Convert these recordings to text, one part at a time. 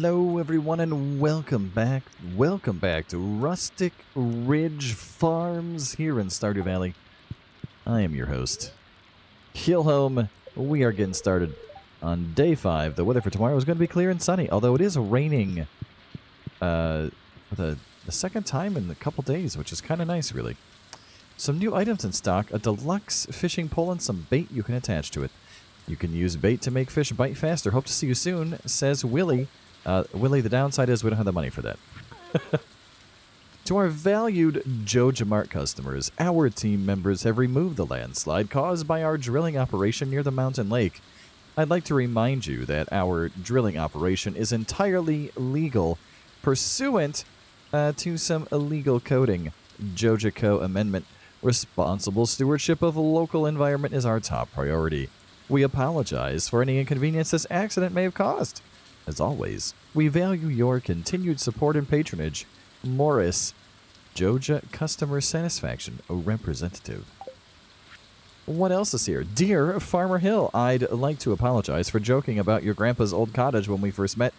Hello everyone and welcome back. Welcome back to Rustic Ridge Farms here in Stardew Valley. I am your host, Home. We are getting started on day 5. The weather for tomorrow is going to be clear and sunny, although it is raining for the second time in a couple days, which is kind of nice, really. Some new items in stock, a deluxe fishing pole and some bait you can attach to it. You can use bait to make fish bite faster. Hope to see you soon, says Willie. Willie, the downside is we don't have the money for that. To our valued JojaMart customers, our team members have removed the landslide caused by our drilling operation near the mountain lake. I'd like to remind you that our drilling operation is entirely legal, pursuant to some illegal coding. JojaCo Amendment. Responsible stewardship of the local environment is our top priority. We apologize for any inconvenience this accident may have caused. As always, we value your continued support and patronage. Morris, Joja Customer Satisfaction Representative. What else is here? Dear Farmer Hill, I'd like to apologize for joking about your grandpa's old cottage when we first met.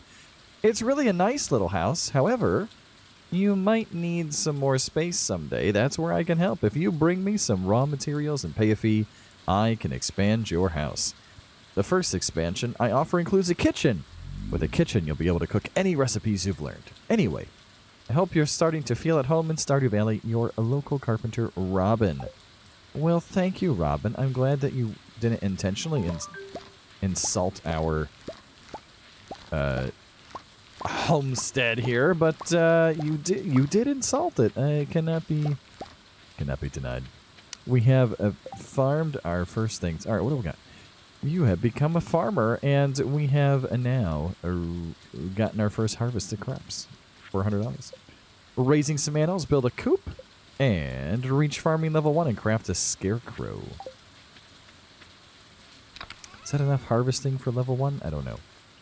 It's really a nice little house. However, you might need some more space someday. That's where I can help. If you bring me some raw materials and pay a fee, I can expand your house. The first expansion I offer includes a kitchen. With a kitchen, you'll be able to cook any recipes you've learned. Anyway, I hope you're starting to feel at home in Stardew Valley. You're a local carpenter, Robin. Well, thank you, Robin. I'm glad that you didn't intentionally insult our homestead here, but you did insult it. I cannot be denied. We have farmed our first things. All right, what do we got? You have become a farmer, and we have now gotten our first harvested crops. $400. Raising some animals, build a coop, and reach farming level 1 and craft a Scarecrow. Is that enough harvesting for level 1? I don't know.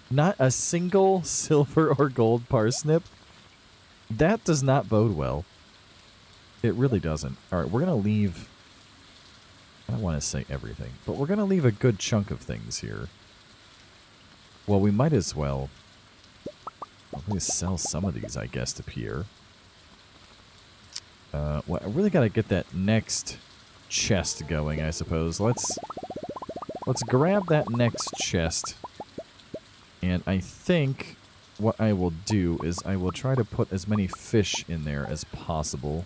Not a single silver or gold parsnip? That does not bode well. It really doesn't. All right, we're going to leave... I don't want to say everything, but we're going to leave a good chunk of things here. Well, we might as well sell some of these, I guess, to Pierre. Well, I really got to get that next chest going, I suppose. Let's grab that next chest. And I think what I will do is I will try to put as many fish in there as possible,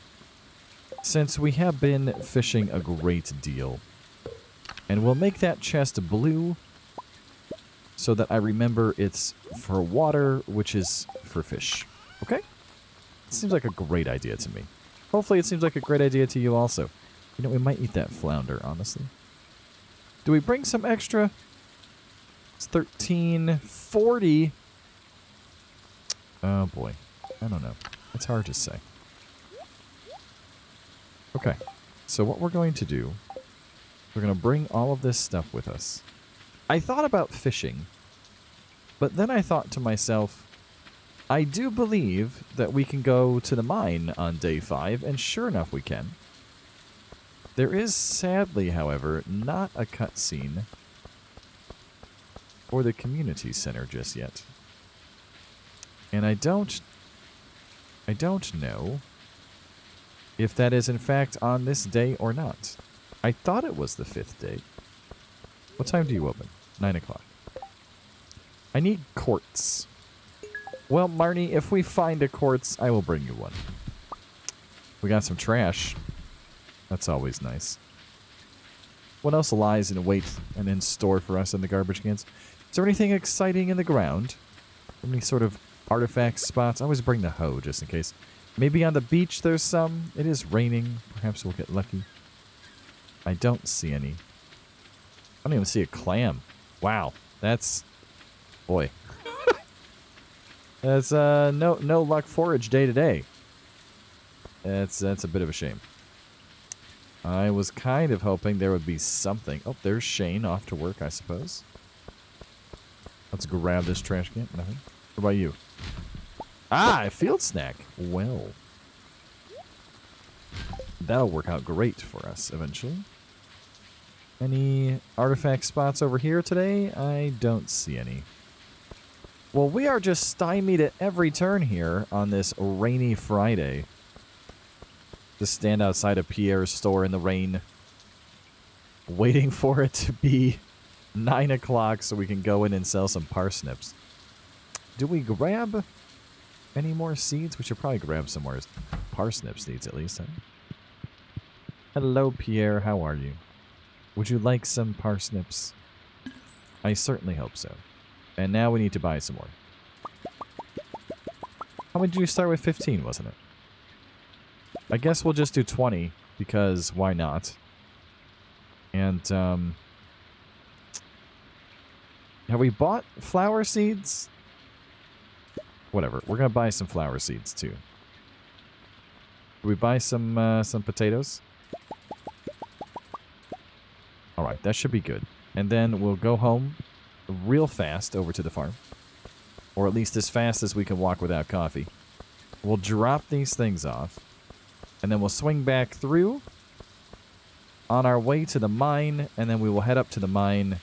since we have been fishing a great deal. And we'll make that chest blue so that I remember it's for water, which is for fish. Okay? It seems like a great idea to me. Hopefully it seems like a great idea to you also. You know, we might eat that flounder, honestly. Do we bring some extra? It's $13.40. Oh boy. I don't know. It's hard to say. Okay, so what we're going to do, we're going to bring all of this stuff with us. I thought about fishing, but then I thought to myself, I do believe that we can go to the mine on day 5, and sure enough we can. There is, sadly, however, not a cutscene for the community center just yet. And I don't know if that is in fact on this day or not. I thought it was the 5th day. What time do you open? 9 o'clock. I need quartz. Well, Marnie, if we find a quartz, I will bring you one. We got some trash. That's always nice. What else lies in wait and in store for us in the garbage cans? Is there anything exciting in the ground? Any sort of artifact spots? I always bring the hoe just in case. Maybe on the beach there's some. It is raining. Perhaps we'll get lucky. I don't see any. I don't even see a clam. Wow. That's... Boy. That's no luck forage day to day. That's a bit of a shame. I was kind of hoping there would be something. Oh, there's Shane off to work, I suppose. Let's grab this trash can. Nothing. What about you? Ah, a field snack. Well, that'll work out great for us eventually. Any artifact spots over here today? I don't see any. Well, we are just stymied at every turn here on this rainy Friday. Just stand outside of Pierre's store in the rain, waiting for it to be 9 o'clock so we can go in and sell some parsnips. Do we grab any more seeds? We should probably grab some more parsnip seeds at least. Huh? Hello, Pierre. How are you? Would you like some parsnips? I certainly hope so. And now we need to buy some more. How many did you start with? 15, wasn't it? I guess we'll just do 20, because why not? And, have we bought flower seeds? Whatever. We're going to buy some flower seeds, too. Do we buy some potatoes? Alright, that should be good. And then we'll go home real fast over to the farm. Or at least as fast as we can walk without coffee. We'll drop these things off. And then we'll swing back through on our way to the mine. And then we will head up to the mine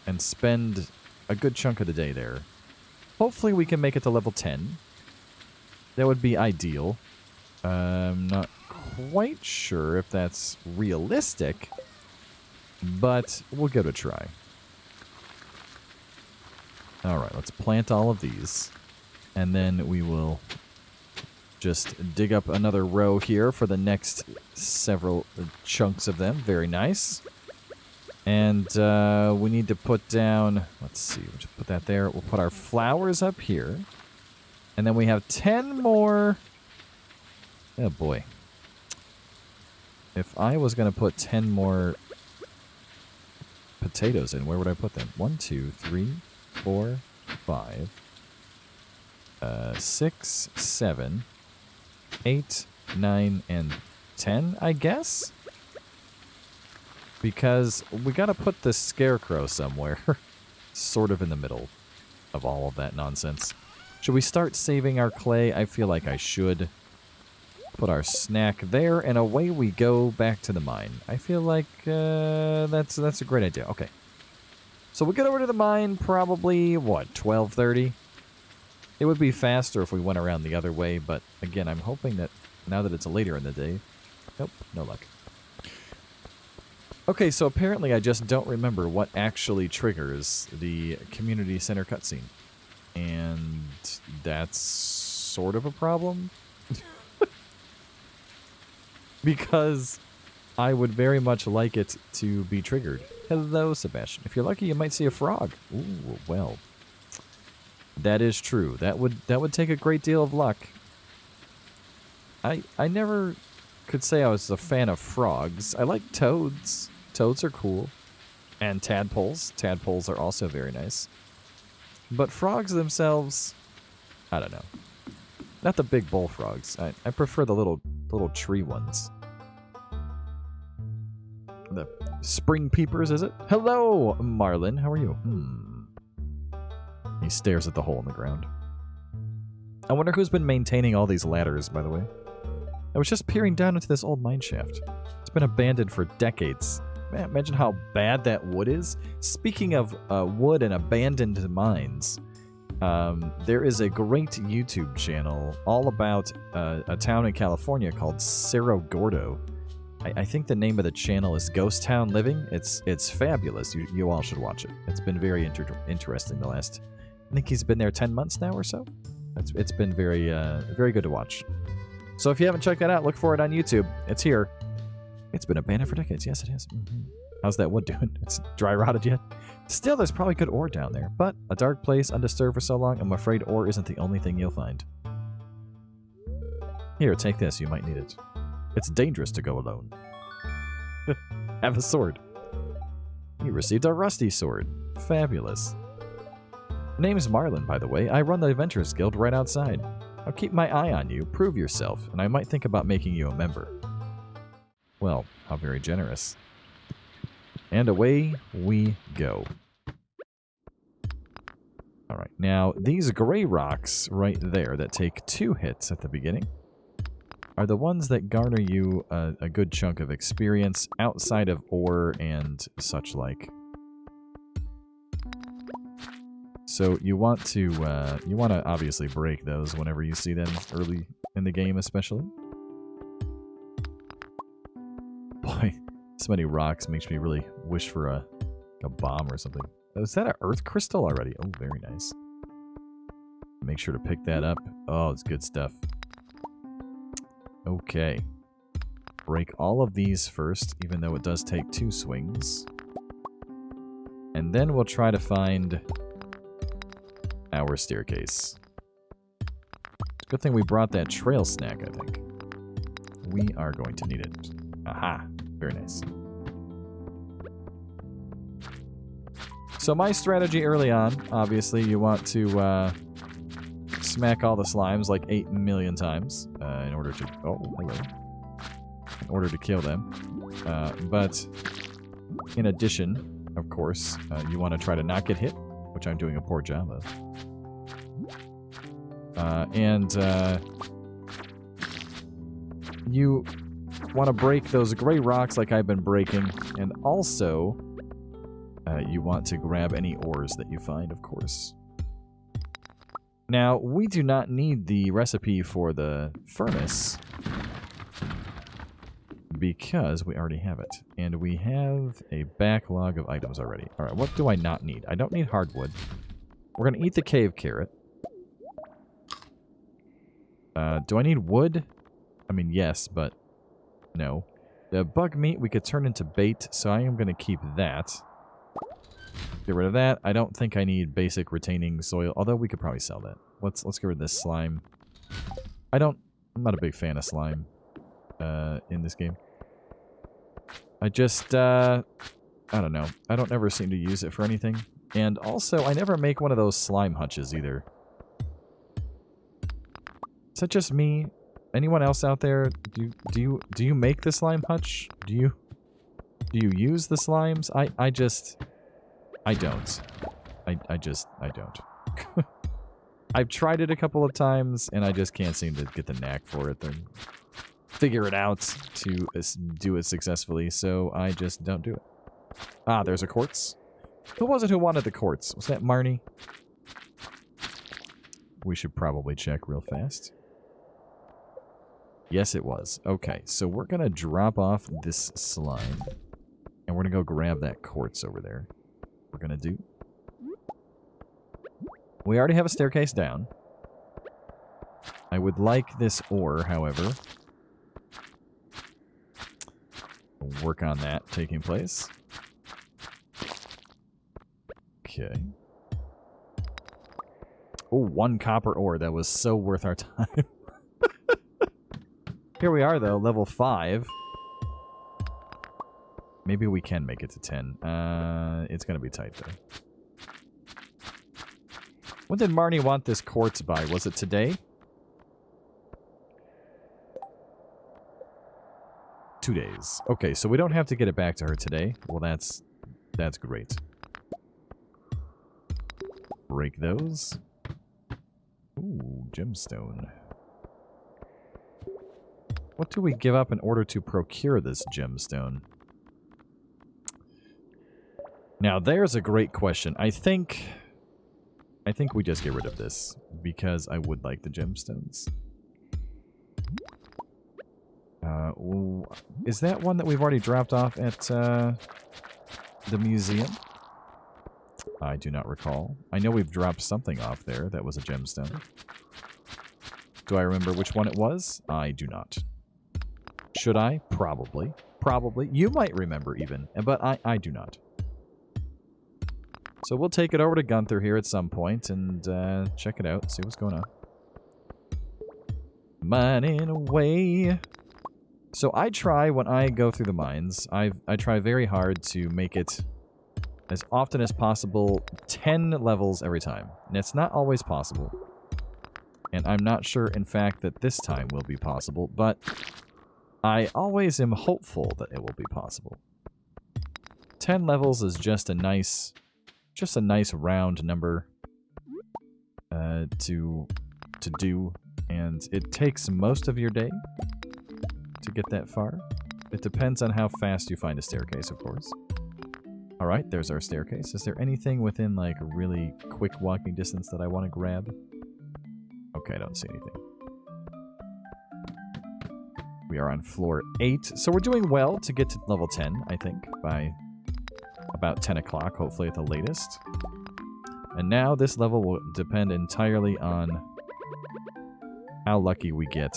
and spend a good chunk of the day there. Hopefully we can make it to level 10. That would be ideal. I'm not quite sure if that's realistic. But we'll give it a try. Alright, let's plant all of these. And then we will just dig up another row here for the next several chunks of them. Very nice. And we need to put down... Let's see, we'll just put that there. We'll put our flowers up here. And then we have 10 more... Oh boy. If I was going to put 10 more potatoes in, where would I put them? 1, 2, 3... 4, 5, 6, 7, 8, 9, and 10, I guess? Because we gotta put the Scarecrow somewhere. Sort of in the middle of all of that nonsense. Should we start saving our clay? I feel like I should. Put our snack there, and away we go back to the mine. I feel like that's a great idea. Okay. So we'll get over to the mine probably, what, 12:30? It would be faster if we went around the other way, but again, I'm hoping that now that it's later in the day... Nope, no luck. Okay, so apparently I just don't remember what actually triggers the community center cutscene. And that's sort of a problem. Because I would very much like it to be triggered. Hello, Sebastian. If you're lucky, you might see a frog. Ooh, well. That is true. That would take a great deal of luck. I never could say I was a fan of frogs. I like toads. Toads are cool. And tadpoles. Tadpoles are also very nice. But frogs themselves, I don't know. Not the big bullfrogs. I prefer the little tree ones. The spring peepers, is it? Hello, Marlon. How are you? He stares at the hole in the ground. I wonder who's been maintaining all these ladders, by the way. I was just peering down into this old mine shaft. It's been abandoned for decades. Man, imagine how bad that wood is. Speaking of wood and abandoned mines, there is a great YouTube channel all about a town in California called Cerro Gordo. I think the name of the channel is Ghost Town Living. It's fabulous. You all should watch it. It's been very interesting the last... I think he's been there 10 months now or so. It's been very good to watch. So if you haven't checked that out, look for it on YouTube. It's here. It's been abandoned for decades. Yes, it has. How's that wood doing? It's dry rotted yet? Still, there's probably good ore down there. But a dark place, undisturbed for so long, I'm afraid ore isn't the only thing you'll find. Here, take this. You might need it. It's dangerous to go alone. Have a sword. You received a rusty sword. Fabulous. Name's Marlon, by the way. I run the Adventurers Guild right outside. I'll keep my eye on you, prove yourself, and I might think about making you a member. Well, how very generous. And away we go. Alright, now these gray rocks right there that take 2 hits at the beginning are the ones that garner you a good chunk of experience outside of ore and such like. So you want to obviously break those whenever you see them early in the game, especially. Boy, so many rocks makes me really wish for a bomb or something. Oh, is that an earth crystal already? Oh, very nice. Make sure to pick that up. Oh, it's good stuff. Okay. Break all of these first, even though it does take 2 swings. And then we'll try to find our staircase. Good thing we brought that trail snack, I think. We are going to need it. Aha. Very nice. So my strategy early on, obviously, you want to smack all the slimes like 8 million times in order to... Oh, hello. In order to kill them. But in addition, of course, you want to try to not get hit, which I'm doing a poor job of. You want to break those gray rocks like I've been breaking, and also you want to grab any ores that you find, of course. Now, we do not need the recipe for the furnace because we already have it, and we have a backlog of items already. Alright, what do I not need? I don't need hardwood. We're going to eat the cave carrot. Do I need wood? I mean, yes, but no. The bug meat we could turn into bait, so I am going to keep that. Get rid of that. I don't think I need basic retaining soil, although we could probably sell that. Let's get rid of this slime. I'm not a big fan of slime in this game. I just, I don't know. I don't ever seem to use it for anything. And also, I never make one of those slime hutches either. Is that just me? Anyone else out there? Do you make the slime hutch? Do you use the slimes? I don't. I don't. I've tried it a couple of times, and I just can't seem to get the knack for it and figure it out to do it successfully, so I just don't do it. Ah, there's a quartz. Who was it who wanted the quartz? Was that Marnie? We should probably check real fast. Yes, it was. Okay, so we're going to drop off this slime, and we're going to go grab that quartz over there. We're going to do. We already have a staircase down. I would like this ore, however. We'll work on that taking place. Okay. Oh, 1 copper ore. That was so worth our time. Here we are, though, level 5. Maybe we can make it to 10. It's going to be tight, though. When did Marnie want this quartz by? Was it today? 2 days. Okay, so we don't have to get it back to her today. Well, that's great. Break those. Ooh, gemstone. What do we give up in order to procure this gemstone? Now, there's a great question. I think we just get rid of this, because I would like the gemstones. Is that one that we've already dropped off at the museum? I do not recall. I know we've dropped something off there that was a gemstone. Do I remember which one it was? I do not. Should I? Probably. Probably. You might remember even, but I do not. So we'll take it over to Gunther here at some point and check it out, see what's going on. Mining away. So I try, when I go through the mines, I try very hard to make it as often as possible 10 levels every time. And it's not always possible. And I'm not sure, in fact, that this time will be possible, but I always am hopeful that it will be possible. 10 levels is just a nice round number to do, and it takes most of your day to get that far. It depends on how fast you find a staircase, of course. Alright, there's our staircase. Is there anything within, like, really quick walking distance that I want to grab? Okay, I don't see anything. We are on floor 8, so we're doing well to get to level 10, I think, by about 10 o'clock, hopefully at the latest. And now this level will depend entirely on how lucky we get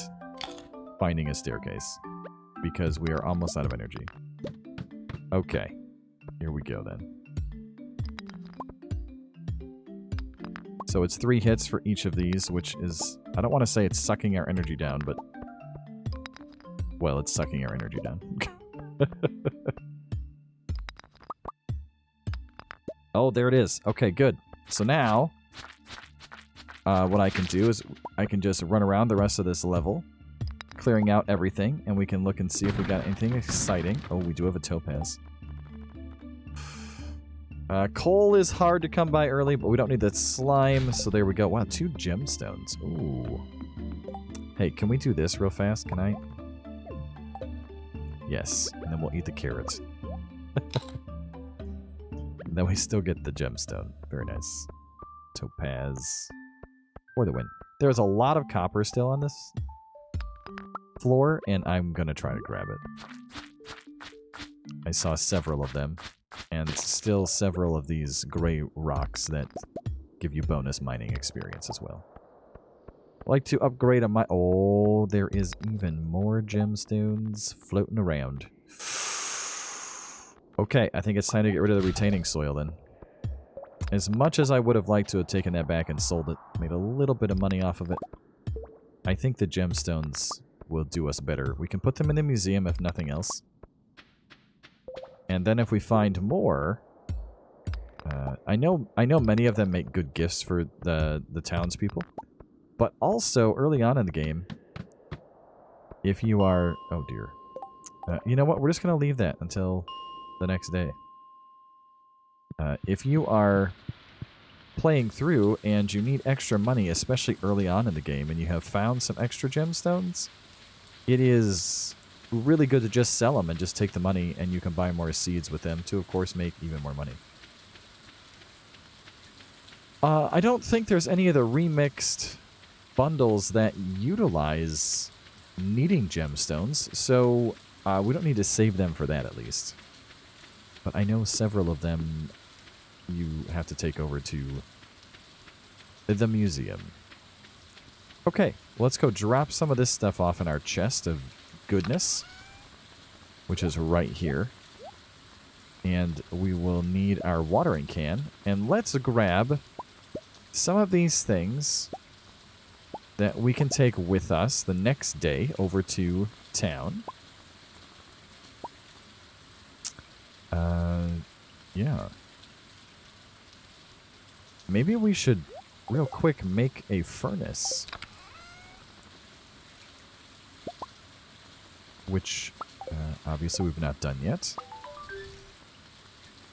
finding a staircase, because we are almost out of energy. Okay, here we go then. So it's 3 hits for each of these, which is, I don't want to say it's sucking our energy down, but, well, it's sucking our energy down. Oh, there it is. Okay, good. So now, what I can do is I can just run around the rest of this level, clearing out everything, and we can look and see if we got anything exciting. Oh, we do have a topaz. Coal is hard to come by early, but we don't need that slime, so there we go. Wow, 2 gemstones. Ooh. Hey, can we do this real fast? Can I? Yes, and then we'll eat the carrots. Then we still get the gemstone. Very nice. Topaz. For the win. There's a lot of copper still on this floor, and I'm going to try to grab it. I saw several of them, and still several of these gray rocks that give you bonus mining experience as well. I'd like to upgrade on my... Oh, there is even more gemstones floating around. Okay, I think it's time to get rid of the retaining soil then. As much as I would have liked to have taken that back and sold it, made a little bit of money off of it, I think the gemstones will do us better. We can put them in the museum if nothing else. And then if we find more... I know many of them make good gifts for the townspeople. But also, early on in the game, if you are... Oh dear. You know what? We're just going to leave that until the next day. If you are playing through and you need extra money, especially early on in the game, and you have found some extra gemstones, it is really good to just sell them and just take the money, and you can buy more seeds with them to, of course, make even more money. I don't think there's any of the remixed bundles that utilize needing gemstones, so we don't need to save them for that at least. But I know several of them you have to take over to the museum. Okay, let's go drop some of this stuff off in our chest of goodness, which is right here. And we will need our watering can. And let's grab some of these things that we can take with us the next day over to town. Yeah. Maybe we should, real quick, make a furnace. Which, obviously we've not done yet.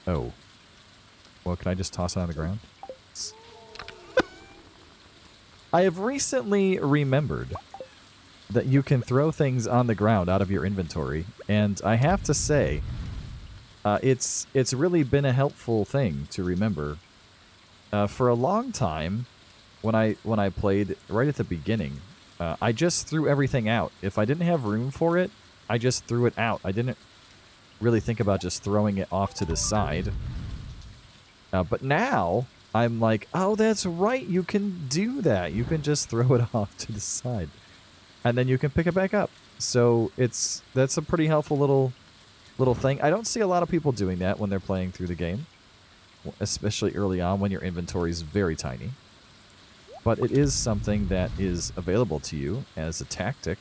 Oh. Well, can I just toss it on the ground? I have recently remembered that you can throw things on the ground out of your inventory, and I have to say, it's really been a helpful thing to remember. For a long time, when I played right at the beginning, I just threw everything out. If I didn't have room for it, I just threw it out. I didn't really think about just throwing it off to the side. But now, I'm like, oh, that's right, you can do that. You can just throw it off to the side. And then you can pick it back up. So that's a pretty helpful little thing. I don't see a lot of people doing that when they're playing through the game, especially early on when your inventory is very tiny. But it is something that is available to you as a tactic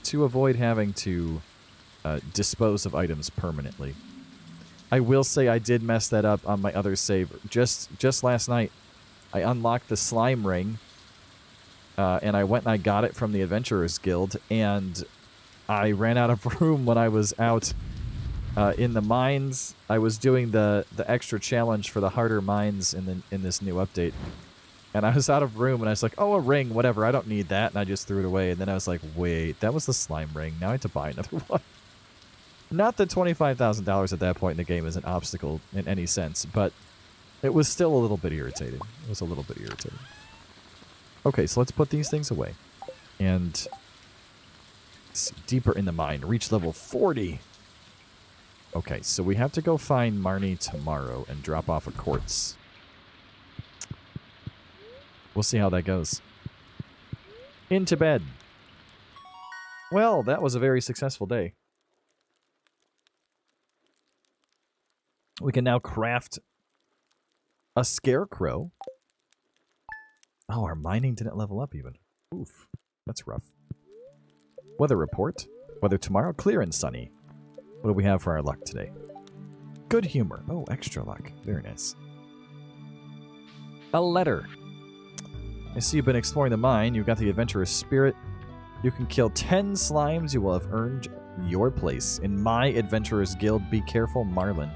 to avoid having to dispose of items permanently. I will say I did mess that up on my other save. Just last night, I unlocked the slime ring, and I went and I got it from the Adventurers Guild, and I ran out of room when I was out in the mines. I was doing the extra challenge for the harder mines in this new update, and I was out of room, and I was like, oh, a ring, whatever, I don't need that, and I just threw it away. And then I was like, wait, that was the slime ring. Now I have to buy another one. Not that $25,000 at that point in the game is an obstacle in any sense, but it was still a little bit irritating. It was a little bit irritating. Okay, so let's put these things away. And let's see, deeper in the mine. Reach level 40. Okay, so we have to go find Marnie tomorrow and drop off a quartz. We'll see how that goes. Into bed. Well, that was a very successful day. We can now craft a Scarecrow. Oh, our mining didn't level up even. Oof, that's rough. Weather report. Weather tomorrow, clear and sunny. What do we have for our luck today? Good humor. Oh, extra luck. Very nice. A letter. I see you've been exploring the mine. You've got the adventurous spirit. You can kill 10 slimes. You will have earned your place in my adventurers guild. Be careful, Marlon.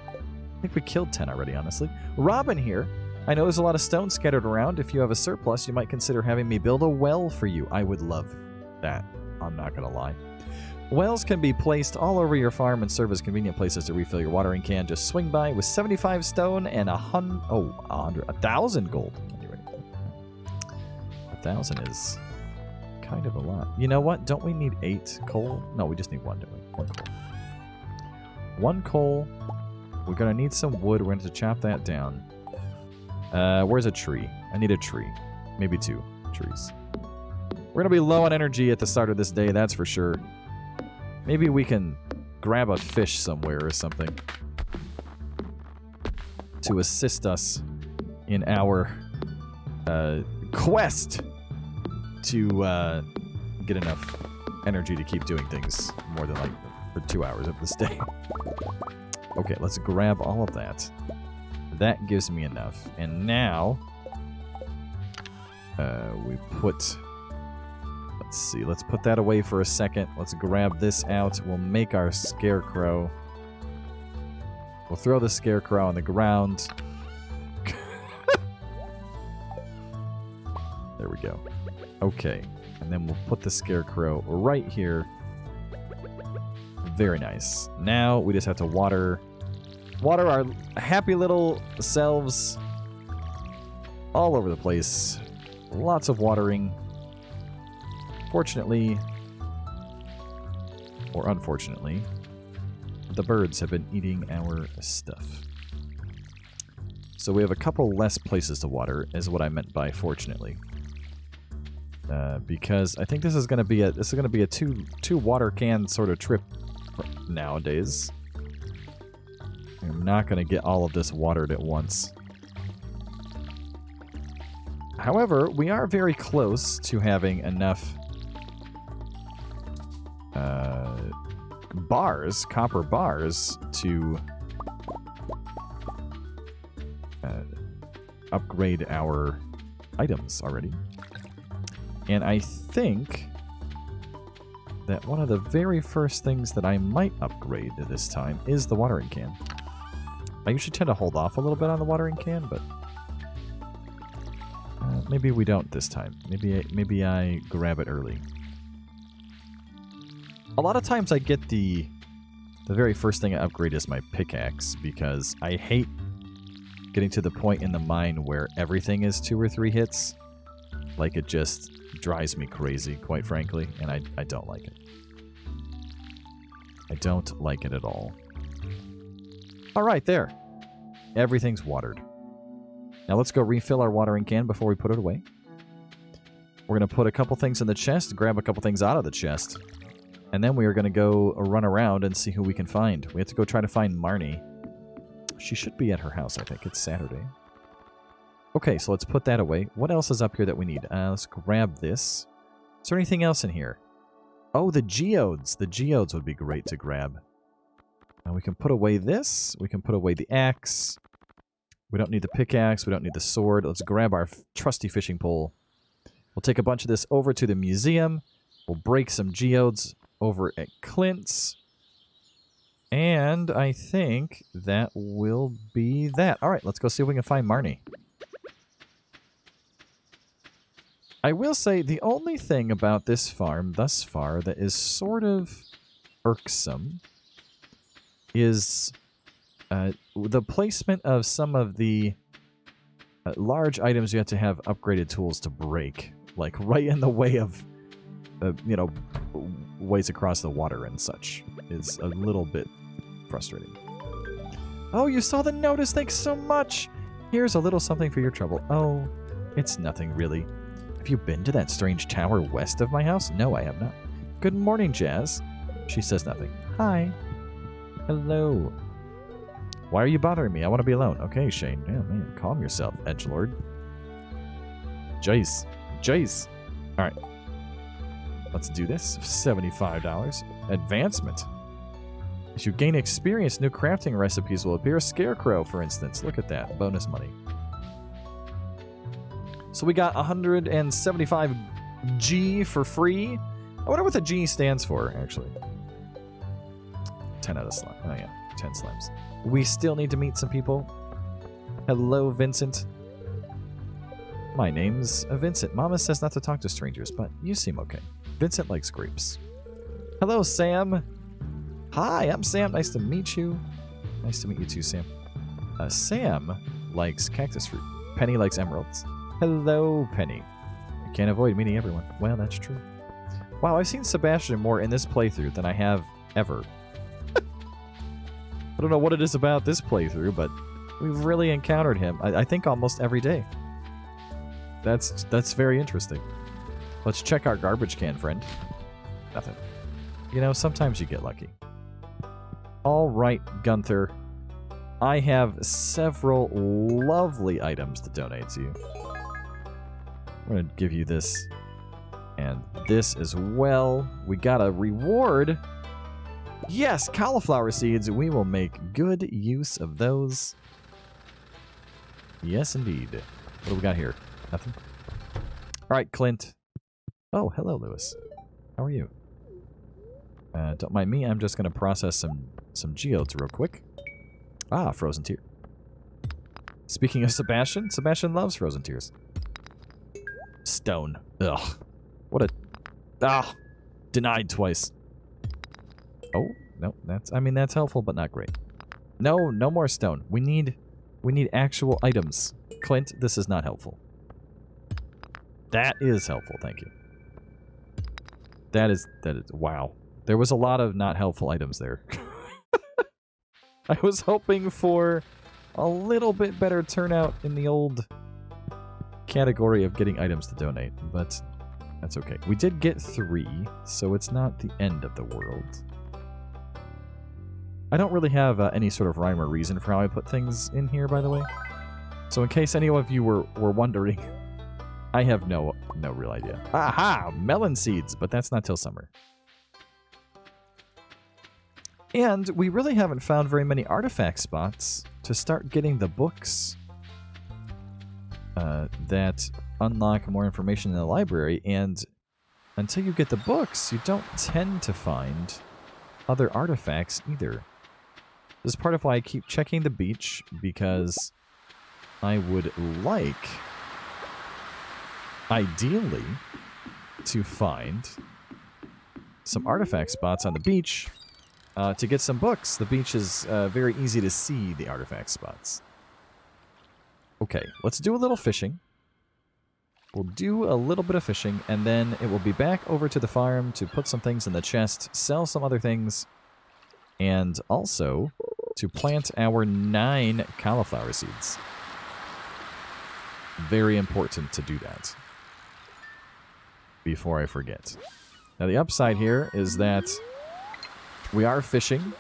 I think we killed 10 already, honestly. Robin here. I know there's a lot of stone scattered around. If you have a surplus, you might consider having me build a well for you. I would love that. I'm not going to lie. Wells can be placed all over your farm and serve as convenient places to refill your watering can. Just swing by with 75 stone and 1,000 gold. 1,000 is kind of a lot. You know what? Don't we need 8 coal? No, we just need 1, don't we? 1 coal. 1 coal. We're going to need some wood. We're going to have to chop that down. Where's a tree? I need a tree. Maybe 2 trees. We're going to be low on energy at the start of this day, that's for sure. Maybe we can grab a fish somewhere or something to assist us in our quest to get enough energy to keep doing things more than like for 2 hours of this day. Okay, let's grab all of that. That gives me enough. And now we put... Let's see, let's put that away for a second. Let's grab this out. We'll make our Scarecrow. We'll throw the Scarecrow on the ground. There we go. Okay, and then we'll put the Scarecrow right here. Very nice. Now we just have to water our happy little selves all over the place. Lots of watering. Fortunately, or unfortunately, the birds have been eating our stuff. So we have a couple less places to water, is what I meant by fortunately. Because I think this is going to be a two water can sort of trip nowadays. I'm not going to get all of this watered at once. However, we are very close to having enough bars, copper bars, to upgrade our items already. And I think that one of the very first things that I might upgrade this time is the watering can. I usually tend to hold off a little bit on the watering can, but maybe we don't this time. Maybe I grab it early. A lot of times I get the very first thing I upgrade is my pickaxe, because I hate getting to the point in the mine where everything is 2 or 3 hits. Like, it just drives me crazy, quite frankly, and I don't like it. I don't like it at all. Alright, there. Everything's watered. Now let's go refill our watering can before we put it away. We're going to put a couple things in the chest, grab a couple things out of the chest. And then we are going to go run around and see who we can find. We have to go try to find Marnie. She should be at her house, I think. It's Saturday. Okay, so let's put that away. What else is up here that we need? Let's grab this. Is there anything else in here? Oh, the Geodes. The Geodes would be great to grab. Now we can put away this. We can put away the axe. We don't need the pickaxe. We don't need the sword. Let's grab our trusty fishing pole. We'll take a bunch of this over to the museum. We'll break some Geodes over at Clint's. And I think that will be that. All right, let's go see if we can find Marnie. I will say the only thing about this farm thus far that is sort of irksome is the placement of some of the large items you have to have upgraded tools to break. Like right in the way of, you know, ways across the water and such is a little bit frustrating. Oh, you saw the notice. Thanks so much. Here's a little something for your trouble. Oh, it's nothing really. Have you been to that strange tower west of my house? No, I have not. Good morning, Jazz. She says nothing. Hi. Hello. Why are you bothering me? I want to be alone. Okay, Shane. Yeah, man, calm yourself, edgelord. Jace. Jace. All right. Let's do this. $75. Advancement. As you gain experience, new crafting recipes will appear. Scarecrow, for instance. Look at that. Bonus money. So we got 175 G for free. I wonder what the G stands for, actually. 10 out of slime. Oh, yeah. 10 slimes. We still need to meet some people. Hello, Vincent. My name's Vincent. Mama says not to talk to strangers, but you seem okay. Vincent likes grapes. Hello, Sam. Hi, I'm Sam. Nice to meet you. Nice to meet you too, Sam. Sam likes cactus fruit. Penny likes emeralds. Hello, Penny. You can't avoid meeting everyone. Well, that's true. Wow, I've seen Sebastian more in this playthrough than I have ever. I don't know what it is about this playthrough, but we've really encountered him, I think, almost every day. That's very interesting. Let's check our garbage can, friend. Nothing. You know, sometimes you get lucky. All right, Gunther. I have several lovely items to donate to you. I'm going to give you this and this as well. We got a reward. Yes, cauliflower seeds. We will make good use of those. Yes, indeed. What do we got here? Nothing? All right, Clint. Oh, hello, Lewis. How are you? Don't mind me. I'm just going to process some geodes real quick. Ah, frozen tear. Speaking of Sebastian, Sebastian loves frozen tears. Stone. Ugh. What a... Ah! Denied twice. Oh, no. That's helpful, but not great. No more stone. We need actual items. Clint, this is not helpful. That is helpful, thank you. That is... Wow. There was a lot of not helpful items there. I was hoping for a little bit better turnout in the old category of getting items to donate, but that's okay. We did get 3, so it's not the end of the world. I don't really have any sort of rhyme or reason for how I put things in here, by the way. So in case any of you were wondering, I have no real idea. Aha! Melon seeds, but that's not till summer. And we really haven't found very many artifact spots to start getting the books that unlock more information in the library. And until you get the books, you don't tend to find other artifacts either. This is part of why I keep checking the beach, because I would like, ideally, to find some artifact spots on the beach to get some books. The beach is very easy to see the artifact spots. Okay, let's do a little fishing. We'll do a little bit of fishing, and then it will be back over to the farm to put some things in the chest, sell some other things, and also to plant our 9 cauliflower seeds. Very important to do that before I forget. Now, the upside here is that we are fishing,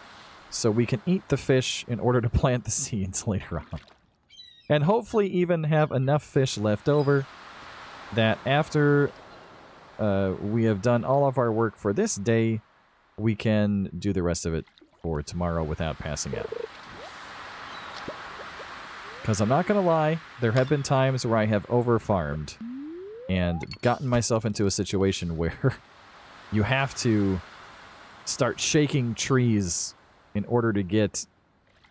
so we can eat the fish in order to plant the seeds later on. And hopefully even have enough fish left over that after we have done all of our work for this day, we can do the rest of it for tomorrow without passing out. Because I'm not going to lie, there have been times where I have over-farmed and gotten myself into a situation where you have to start shaking trees in order to get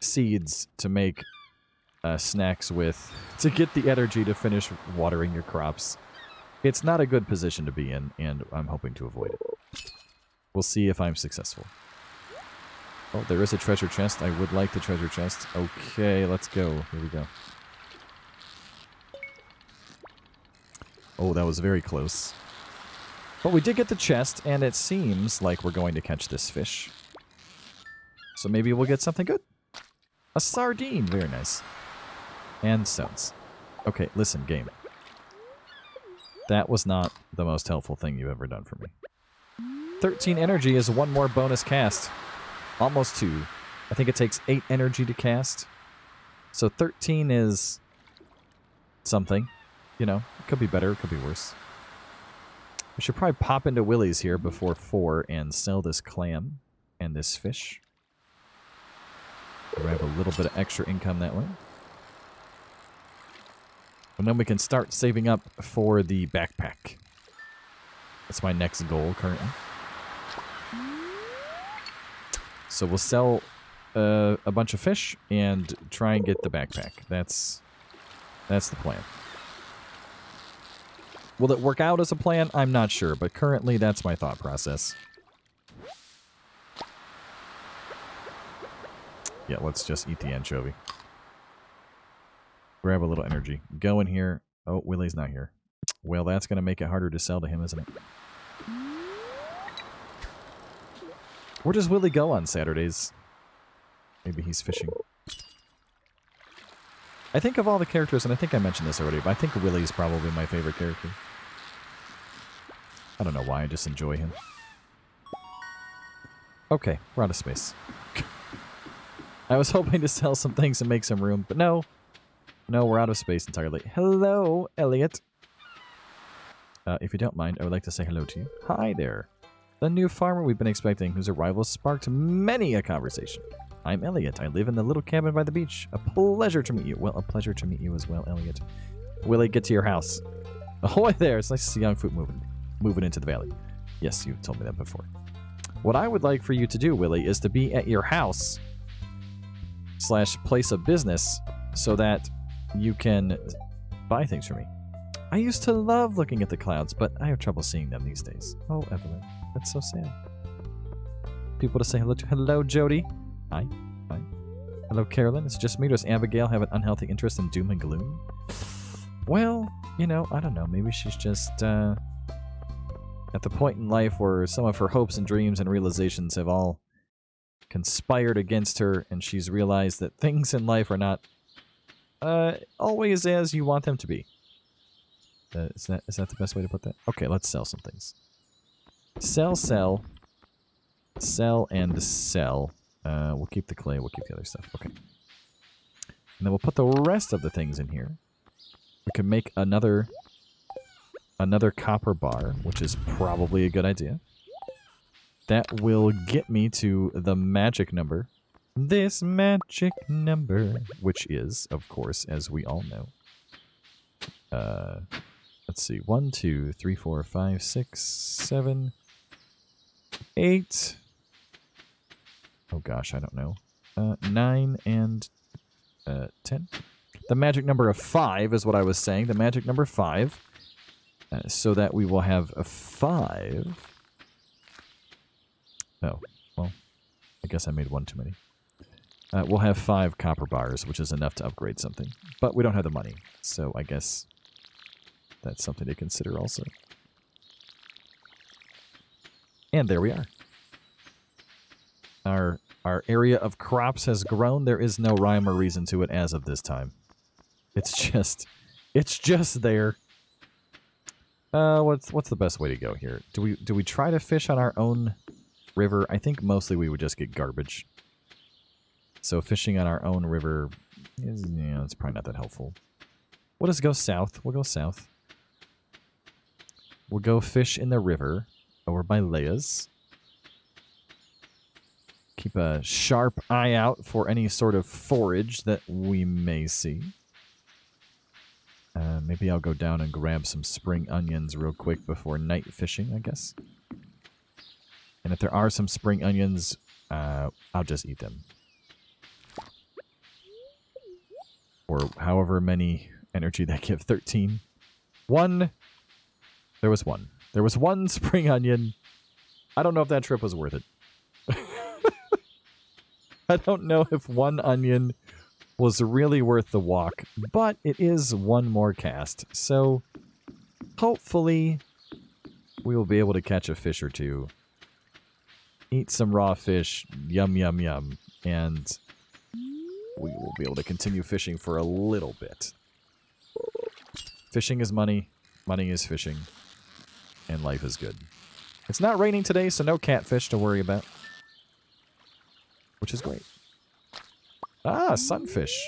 seeds to make snacks with, to get the energy to finish watering your crops. It's not a good position to be in, and I'm hoping to avoid it. We'll see if I'm successful. Oh, there is a treasure chest. I would like the treasure chest. Okay, let's go. Here we go. Oh, that was very close. But we did get the chest, and it seems like we're going to catch this fish. So maybe we'll get something good. A sardine. Very nice. And stones. Okay, listen, game. That was not the most helpful thing you've ever done for me. 13 energy is one more bonus cast. Almost 2. I think it takes 8 energy to cast. So 13 is something. You know, it could be better, it could be worse. We should probably pop into Willie's here before 4 and sell this clam and this fish. Grab a little bit of extra income that way. And then we can start saving up for the backpack. That's my next goal currently. So we'll sell a bunch of fish and try and get the backpack. That's the plan. Will it work out as a plan? I'm not sure, but currently that's my thought process. Yeah, let's just eat the anchovy. Grab a little energy. Go in here. Oh, Willie's not here. Well, that's going to make it harder to sell to him, isn't it? Where does Willie go on Saturdays? Maybe he's fishing. I think of all the characters, and I think I mentioned this already, but I think Willie's probably my favorite character. I don't know why, I just enjoy him. Okay, we're out of space. I was hoping to sell some things and make some room, but no. No, we're out of space entirely. Hello, Elliot. If you don't mind, I would like to say hello to you. Hi there. The new farmer we've been expecting, whose arrival sparked many a conversation. I'm Elliot. I live in the little cabin by the beach. A pleasure to meet you. Well, a pleasure to meet you as well, Elliot. Willie, get to your house. Ahoy there. It's nice to see young foot moving into the valley. Yes, you've told me that before. What I would like for you to do, Willie, is to be at your house / place of business so that you can buy things for me. I used to love looking at the clouds, but I have trouble seeing them these days. Oh, Evelyn, that's so sad. People to say hello to. Hello, Jody. Hi. Hi. Hello, Carolyn. It's just me. Does Abigail have an unhealthy interest in doom and gloom? Well, you know, I don't know. Maybe she's just at the point in life where some of her hopes and dreams and realizations have all conspired against her, and she's realized that things in life are not always as you want them to be. Is that the best way to put that? Okay, let's sell some things. Sell, sell, and sell. We'll keep the clay. We'll keep the other stuff. Okay. And then we'll put the rest of the things in here. We can make another copper bar, which is probably a good idea. That will get me to the magic number. This magic number, which is, of course, as we all know. Let's see. 1, 2, 3, 4, 5, 6, 7, 8. Oh gosh, I don't know. 9 and 10. The magic number of 5 is what I was saying. The magic number 5. So that we will have a 5. Oh, well, I guess I made one too many. We'll have 5 copper bars, which is enough to upgrade something. But we don't have the money, so I guess that's something to consider also. And there we are. Our area of crops has grown. There is no rhyme or reason to it as of this time. It's just there. What's the best way to go here? Do we try to fish on our own river? I think mostly we would just get garbage. So fishing on our own river is, it's probably not that helpful. We'll just go south. We'll go south. We'll go fish in the river over by Leia's. Keep a sharp eye out for any sort of forage that we may see. Maybe I'll go down and grab some spring onions real quick before night fishing, I guess. And if there are some spring onions, I'll just eat them. Or however many energy that give. 13. 1. There was 1. There was 1 spring onion. I don't know if that trip was worth it. I don't know if one onion was really worth the walk, but it is one more cast, so hopefully we will be able to catch a fish or two, eat some raw fish, yum yum yum, and we will be able to continue fishing for a little bit. Fishing is money, money is fishing, and life is good. It's not raining today, so no catfish to worry about, which is great. Ah, sunfish.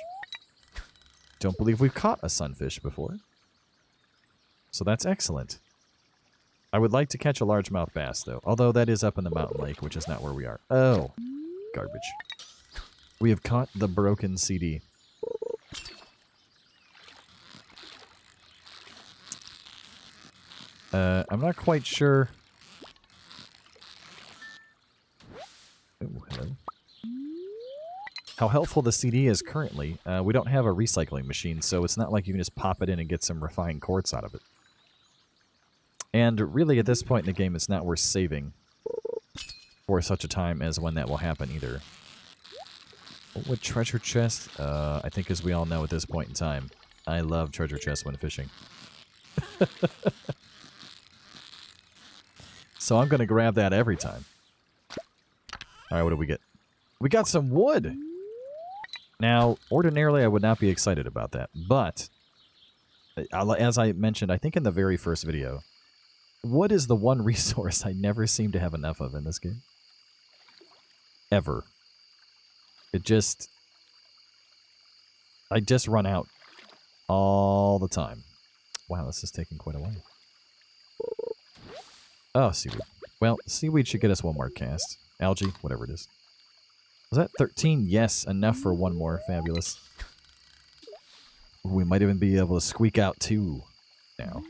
Don't believe we've caught a sunfish before. So that's excellent. I would like to catch a largemouth bass, though. Although that is up in the mountain lake, which is not where we are. Oh, garbage. We have caught the broken CD. I'm not quite sure. Oh, hello. How helpful the CD is currently. We don't have a recycling machine, so it's not like you can just pop it in and get some refined quartz out of it. And really, at this point in the game, it's not worth saving for such a time as when that will happen either. What treasure chest? I think as we all know at this point in time, I love treasure chests when fishing. So I'm going to grab that every time. Alright, what do we get? We got some wood! Now, ordinarily I would not be excited about that, but as I mentioned, I think in the very first video, wood is the one resource I never seem to have enough of in this game. Ever. It just... I just run out all the time. Wow, this is taking quite a while. Oh, seaweed. Well, seaweed should get us one more cast. Algae, whatever it is. Was that 13? Yes, enough for one more. Fabulous. We might even be able to squeak out 2 now.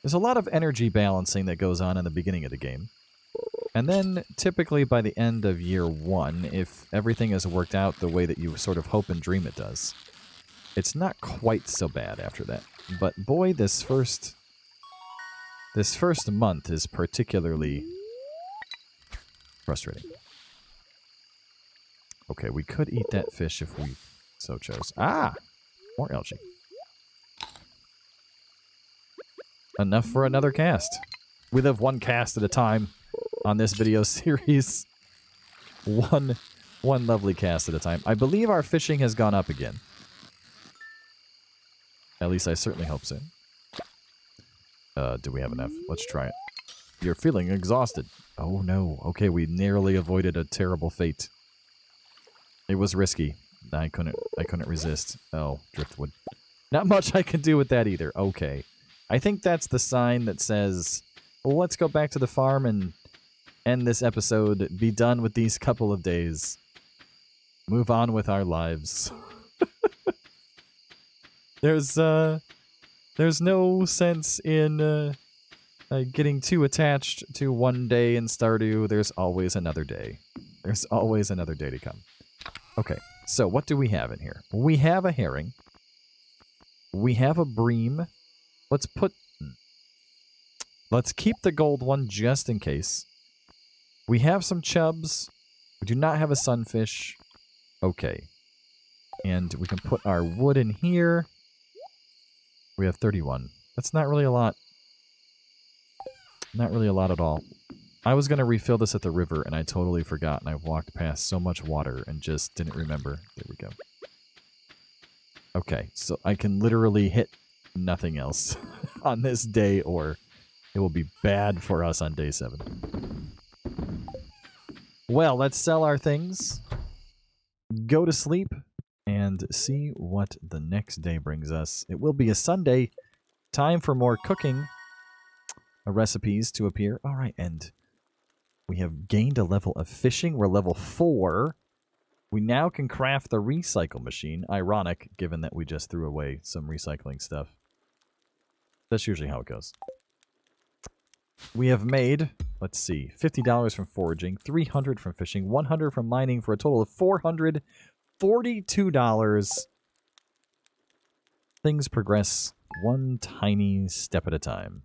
There's a lot of energy balancing that goes on in the beginning of the game. And then, typically by the end of year 1, if everything has worked out the way that you sort of hope and dream it does, it's not quite so bad after that. But boy, this first month is particularly frustrating. Okay, we could eat that fish if we so chose. Ah! More algae. Enough for another cast. We live one cast at a time on this video series. One lovely cast at a time. I believe our fishing has gone up again. At least I certainly hope so. Do we have enough? Let's try it. You're feeling exhausted. Oh no. Okay, we narrowly avoided a terrible fate. It was risky. I couldn't resist. Oh, driftwood. Not much I can do with that either. Okay. I think that's the sign that says, well, let's go back to the farm and end this episode, be done with these couple of days. Move on with our lives. There's no sense in getting too attached to one day in Stardew. There's always another day. There's always another day to come. Okay, so what do we have in here? We have a herring. We have a bream. Let's keep the gold one just in case. We have some chubs. We do not have a sunfish. Okay. And we can put our wood in here. We have 31. That's not really a lot. Not really a lot at all. I was going to refill this at the river, and I totally forgot, and I walked past so much water and just didn't remember. There we go. Okay, so I can literally hit nothing else on this day, or it will be bad for us on day 7. Well, let's sell our things, go to sleep, and see what the next day brings us. It will be a Sunday. Time for more cooking recipes to appear. All right, and we have gained a level of fishing. We're level 4. We now can craft the recycle machine. Ironic, given that we just threw away some recycling stuff. That's usually how it goes. We have made, let's see, $50 from foraging, $300 from fishing, $100 from mining, for a total of $442. Things progress one tiny step at a time.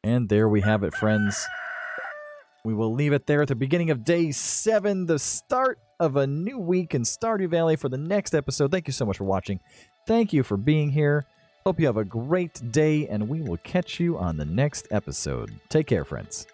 And there we have it, friends. We will leave it there at the beginning of day 7, the start of a new week in Stardew Valley for the next episode. Thank you so much for watching. Thank you for being here. Hope you have a great day, and we will catch you on the next episode. Take care, friends.